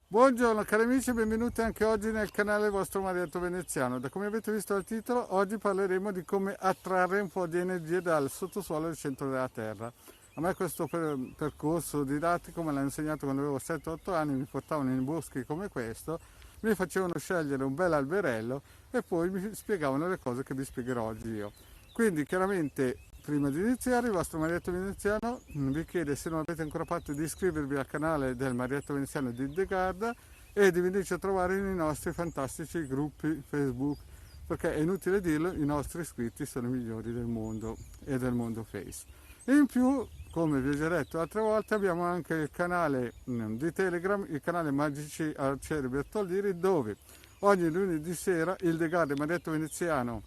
Buongiorno cari amici, benvenuti anche oggi nel canale vostro Marietto Veneziano. Da come avete visto dal titolo, oggi parleremo di come attrarre un po' di energie dal sottosuolo del centro della Terra. A me questo percorso didattico me l'ha insegnato quando avevo 7-8 anni, mi portavano in boschi come questo, mi facevano scegliere un bel alberello e poi mi spiegavano le cose che vi spiegherò oggi io. Quindi chiaramente prima di iniziare il vostro Marietto Veneziano vi chiede, se non avete ancora fatto, di iscrivervi al canale del Marietto Veneziano di The Garda e di venirci a trovare nei nostri fantastici gruppi Facebook, perché è inutile dirlo, i nostri iscritti sono i migliori del mondo e del mondo Face. E in più, come vi ho già detto altre volte, abbiamo anche il canale di Telegram, il canale Magici Arcieri Bertoldiri, dove ogni lunedì sera il The Garda e Marietto Veneziano,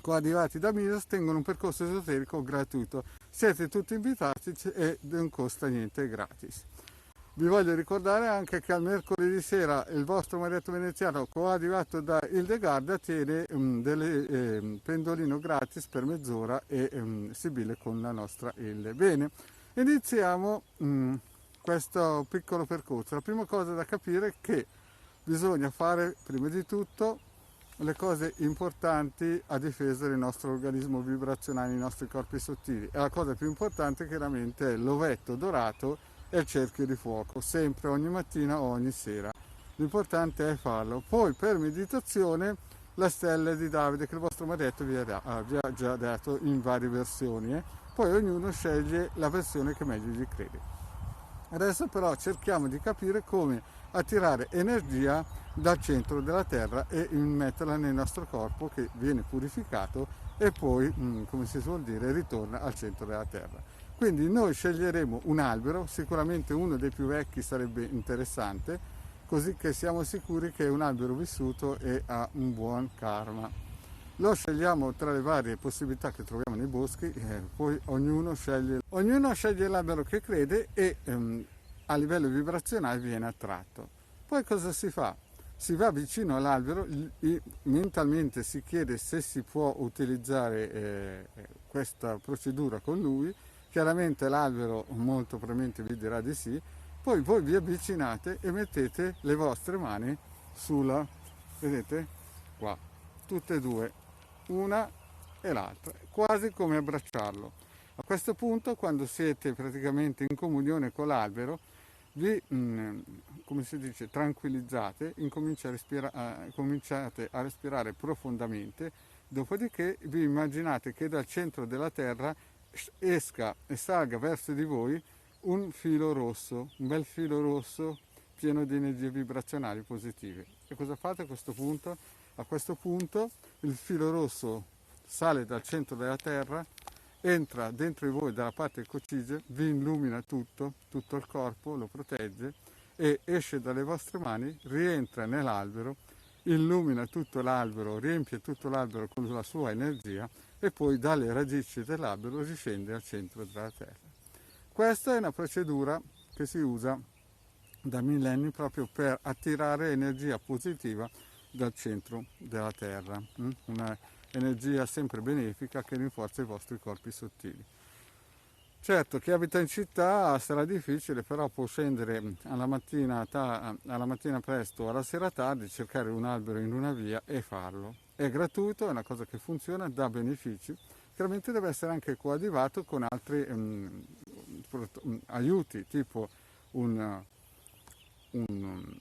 coadiuvati da Misos, tengono un percorso esoterico gratuito. Siete tutti invitati e non costa niente, è gratis. Vi voglio ricordare anche che al mercoledì sera il vostro Marietto Veneziano, coadiuvato da Ildegarda, tiene delle pendolino gratis per mezz'ora e sibille con la nostra Ilde. Bene, iniziamo questo piccolo percorso. La prima cosa da capire è che bisogna fare prima di tutto le cose importanti a difesa del nostro organismo vibrazionale, i nostri corpi sottili. E la cosa più importante chiaramente è l'ovetto dorato e il cerchio di fuoco, sempre, ogni mattina o ogni sera. L'importante è farlo. Poi per meditazione la stella di Davide che il vostro marietto vi ha già dato in varie versioni. Poi ognuno sceglie la versione che meglio gli crede. Adesso però cerchiamo di capire come attirare energia dal centro della Terra e immetterla nel nostro corpo, che viene purificato e poi, come si suol dire, ritorna al centro della Terra. Quindi noi sceglieremo un albero, sicuramente uno dei più vecchi sarebbe interessante, così che siamo sicuri che è un albero vissuto e ha un buon karma. Lo scegliamo tra le varie possibilità che troviamo nei boschi, poi ognuno sceglie l'albero che crede e a livello vibrazionale viene attratto. Poi cosa si fa? Si va vicino all'albero, mentalmente si chiede se si può utilizzare questa procedura con lui. Chiaramente l'albero molto probabilmente vi dirà di sì. Poi voi vi avvicinate e mettete le vostre mani sulla, vedete qua, tutte e due, una e l'altra, quasi come abbracciarlo. A questo punto, quando siete praticamente in comunione con l'albero, vi, come si dice, tranquillizzate, cominciate a respirare profondamente, dopodiché vi immaginate che dal centro della Terra esca e salga verso di voi un filo rosso, un bel filo rosso pieno di energie vibrazionali positive. E cosa fate a questo punto? A questo punto il filo rosso sale dal centro della Terra, entra dentro di voi dalla parte coccige, vi illumina tutto il corpo, lo protegge e esce dalle vostre mani, rientra nell'albero, illumina tutto l'albero, riempie tutto l'albero con la sua energia e poi dalle radici dell'albero riscende al centro della Terra. Questa è una procedura che si usa da millenni proprio per attirare energia positiva dal centro della Terra, una energia sempre benefica che rinforza i vostri corpi sottili. Certo, chi abita in città sarà difficile, però può scendere alla mattina presto o alla sera tardi, cercare un albero in una via e farlo. È gratuito, è una cosa che funziona, dà benefici. Chiaramente deve essere anche coadiuvato con altri aiuti, tipo un, un,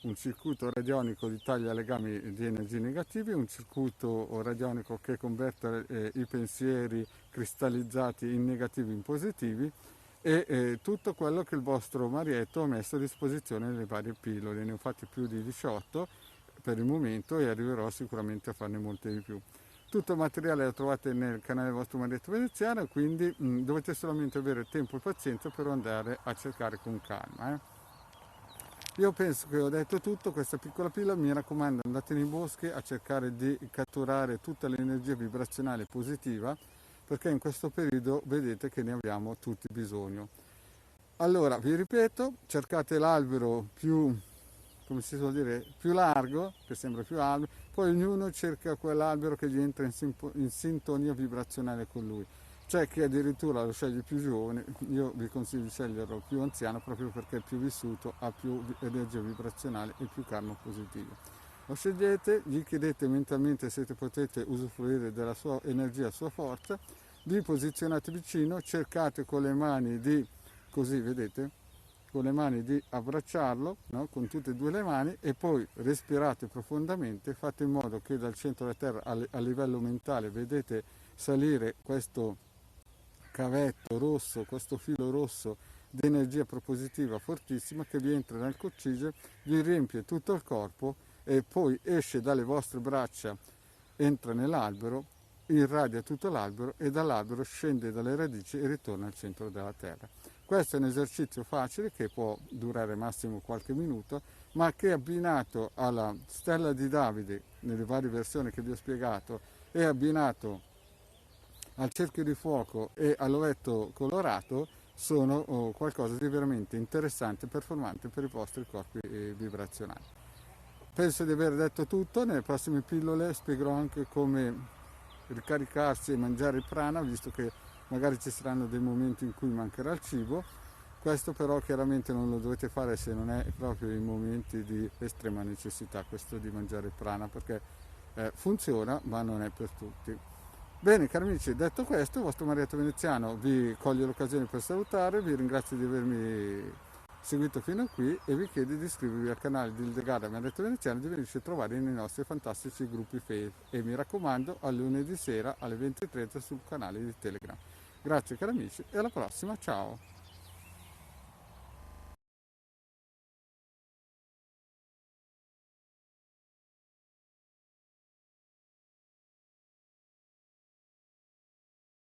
un circuito radionico di taglia legami di energie negative, un circuito radionico che converte i pensieri cristallizzati in negativi in positivi e tutto quello che il vostro marietto ha messo a disposizione nelle varie pillole. Ne ho fatti più di 18 per il momento e arriverò sicuramente a farne molte di più. Tutto il materiale lo trovate nel canale vostro Marietto Veneziano, quindi dovete solamente avere tempo e pazienza per andare a cercare con calma. Io penso che ho detto tutto, questa piccola pillola, mi raccomando, andate nei boschi a cercare di catturare tutta l'energia vibrazionale positiva, perché in questo periodo vedete che ne abbiamo tutti bisogno. Allora, vi ripeto, cercate l'albero più, come si suol dire, più largo, che sembra più alto, poi ognuno cerca quell'albero che gli entra in sintonia vibrazionale con lui. C'è chi addirittura lo sceglie più giovane, io vi consiglio di sceglierlo più anziano proprio perché è più vissuto, ha più energia vibrazionale e più karma positivo. Lo scegliete, gli chiedete mentalmente se potete usufruire della sua energia, sua forza, vi posizionate vicino, cercate con le mani di, così vedete, con le mani di abbracciarlo, no? Con tutte e due le mani, e poi respirate profondamente, fate in modo che dal centro della terra a livello mentale vedete salire questo cavetto rosso, questo filo rosso di energia propositiva fortissima che vi entra nel coccige, vi riempie tutto il corpo e poi esce dalle vostre braccia, entra nell'albero, irradia tutto l'albero e dall'albero scende dalle radici e ritorna al centro della terra. Questo è un esercizio facile che può durare massimo qualche minuto, ma che abbinato alla stella di Davide, nelle varie versioni che vi ho spiegato, e abbinato al cerchio di fuoco e all'ovetto colorato sono qualcosa di veramente interessante e performante per i vostri corpi vibrazionali. Penso di aver detto tutto, nelle prossime pillole spiegherò anche come ricaricarsi e mangiare il prana, visto che magari ci saranno dei momenti in cui mancherà il cibo. Questo però chiaramente non lo dovete fare se non è proprio in momenti di estrema necessità, questo di mangiare il prana, perché funziona ma non è per tutti. Bene cari amici, detto questo, il vostro Marietto Veneziano vi coglie l'occasione per salutare, vi ringrazio di avermi seguito fino a qui e vi chiedo di iscrivervi al canale di Ildegard Marietto Veneziano e di venirci a trovare nei nostri fantastici gruppi Facebook e mi raccomando al lunedì sera alle 20:30 sul canale di Telegram. Grazie cari amici e alla prossima, ciao!